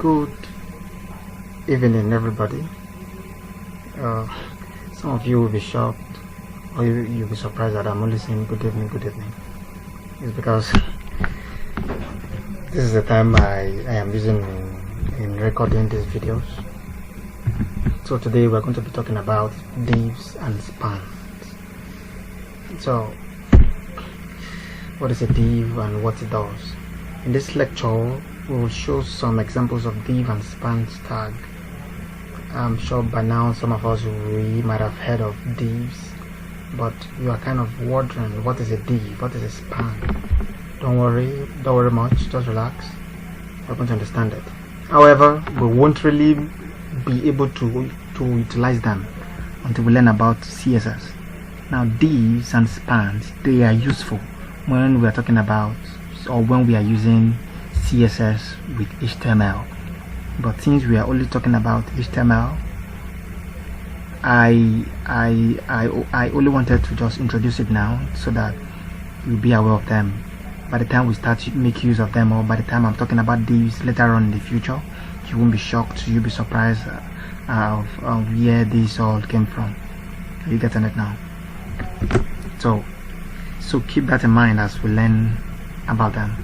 Good evening, everybody. Some of you will be shocked, or you'll be surprised that I'm only saying good evening, good evening. It's because this is the time I am using in recording these videos. So today we're going to be talking about divs and spans. So what is a div and what it does? In this lecture we will show some examples of div and spans tag. I'm sure by now some of us we might have heard of divs, but you are kind of wondering what is a div, what is a span. Don't worry much, just relax. You're going to understand it. However, we won't really be able to utilize them until we learn about CSS. Now divs and spans, they are useful when we are talking about, or when we are using CSS with HTML. But since we are only talking about HTML, I only wanted to just introduce it now so that you'll be aware of them. By the time we start to make use of them, or by the time I'm talking about divs later on in the future, you won't be shocked, you'll be surprised of where this all came from. Are you getting it now? So keep that in mind as we learn about them.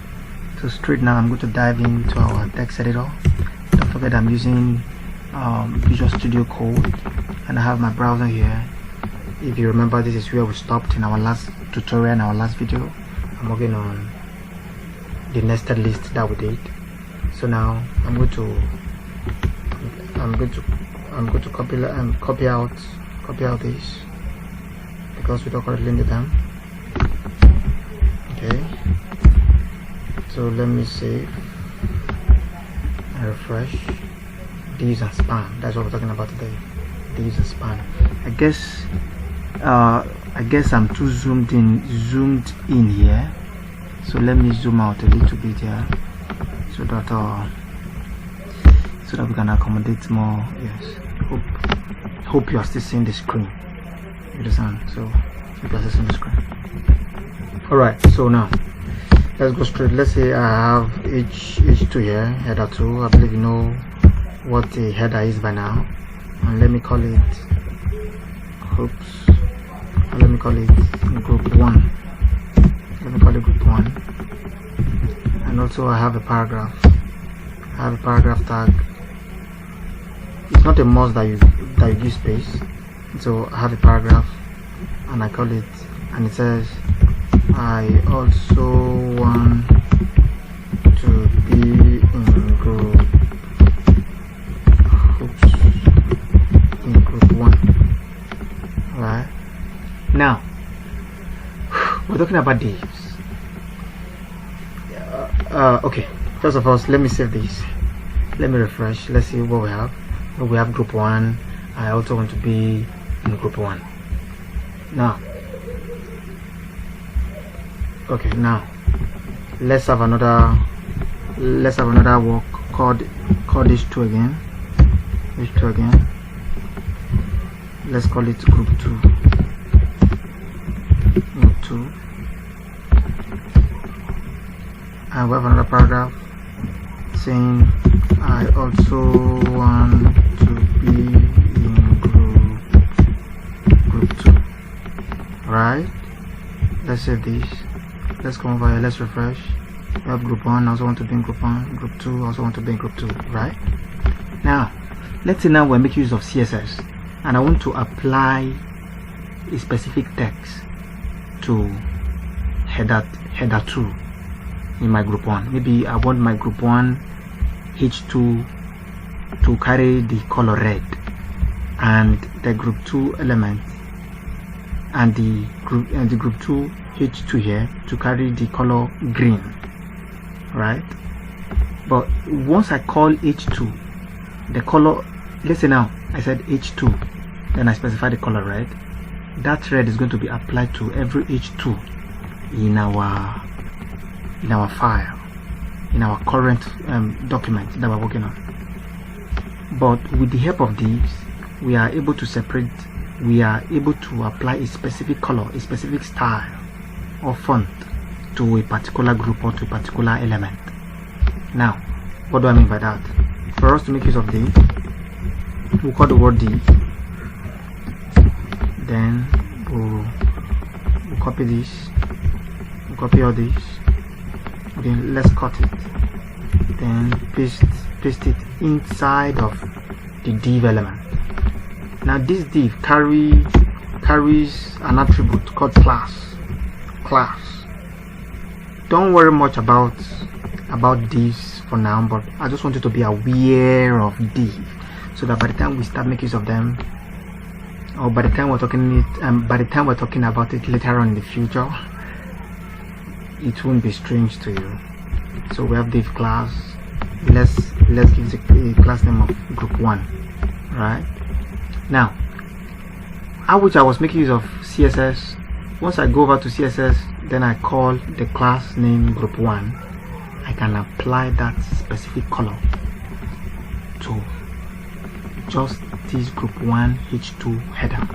So straight now I'm going to dive into our text editor. Don't forget I'm using Visual Studio Code and I have my browser here. If you remember, this is where we stopped in our last tutorial, in our last video. I'm working on the nested list that we did. So now I'm going to copy out this because we don't currently need them. Okay, so let me save and refresh. Divs and span, that's what we're talking about today. Divs and span. I guess I'm too zoomed in here, so let me zoom out a little bit here so that we can accommodate more. Yes, hope you are still seeing the screen. You understand? So you are still seeing the screen. Alright, so now let's go straight. Let's say I have H2 here, header 2. I believe you know what a header is by now, and let me call it group 1. Let me call it group 1, and also I have a paragraph. Tag. It's not a must that you use space, so I have a paragraph and I call it, and it says I also want to be in group 1. Right now we're talking about divs. Okay, first of all, let me save this, let me refresh, let's see what we have. We have group 1. I also want to be in group 1 now. Okay, now let's have another work called H2 again. Let's call it group 2. And we have another paragraph saying I also want to be in group 2. Right, let's save this. Let's come over here, let's refresh. We have group 1, I also want to be in group 1, group 2, I also want to be in group 2, right? Now, let's say now we're making use of CSS and I want to apply a specific text to header 2 in my group 1. Maybe I want my group 1 H2 to carry the color red, and the group 2 element and the group 2 H2 here to carry the color green, right? But once I call H2, the color, let's say now I said H2, then I specify the color red. That red is going to be applied to every H2 in our file, in our current document that we're working on. But with the help of divs, we are able to separate, we are able to apply a specific color, a specific style or font to a particular group or to a particular element. Now, what do I mean by that? for us to make use of div, we'll call the word div, then we'll copy this, we'll copy all this, then let's cut it, then paste it inside of the div element. Now this div carries an attribute called class. Don't worry much about divs for now, but I just want you to be aware of div, so that by the time we start making use of them, or by the time we're talking about it later on in the future, it won't be strange to you. So we have div class. Let's give it a class name of group 1. Right now, which I was making use of CSS. Once I go over to CSS, then I call the class name group 1. I can apply that specific color to just this group 1 H2 header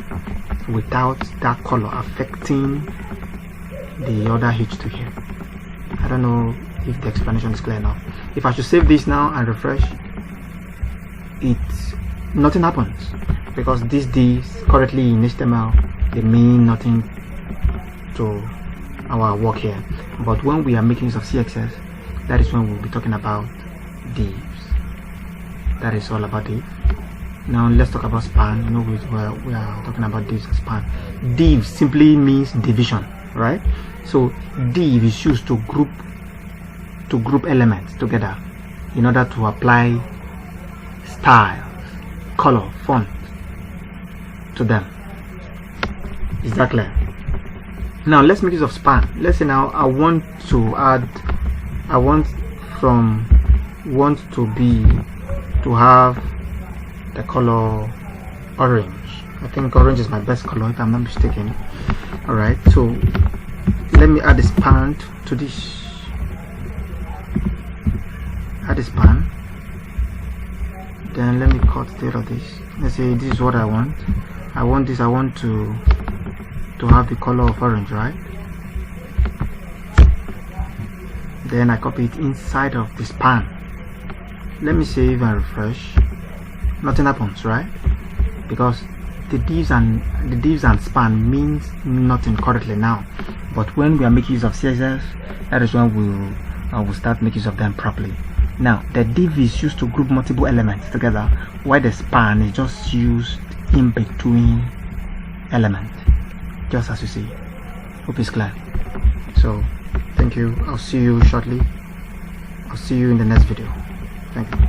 without that color affecting the other H2 here. I don't know if the explanation is clear enough. If I should save this now and refresh, nothing happens, because these divs currently in HTML, they mean nothing to our work here. But when we are making use of CSS, that is when we'll be talking about divs. That is all about div. Now let's talk about span. You know, we are talking about divs and span. Div simply means division, right? So div is used to group elements together in order to apply styles, color, font to them. Is that clear? Now let's make use of span. Let's say now I want to have the color orange. I think orange is my best color if I'm not mistaken. Alright, so let me add a span to this. Add a span. Then let me cut the of this. Let's say this is what I want. I want to have the color of orange, right? Then I copy it inside of the span. Let me save and refresh. Nothing happens, right? Because the divs and span means nothing currently now. But when we are making use of CSS, that is when we'll start making use of them properly. Now the div is used to group multiple elements together, while the span is just used in between elements, just as you see. Hope it's clear. So thank you. I'll see you shortly. I'll see you in the next video. Thank you.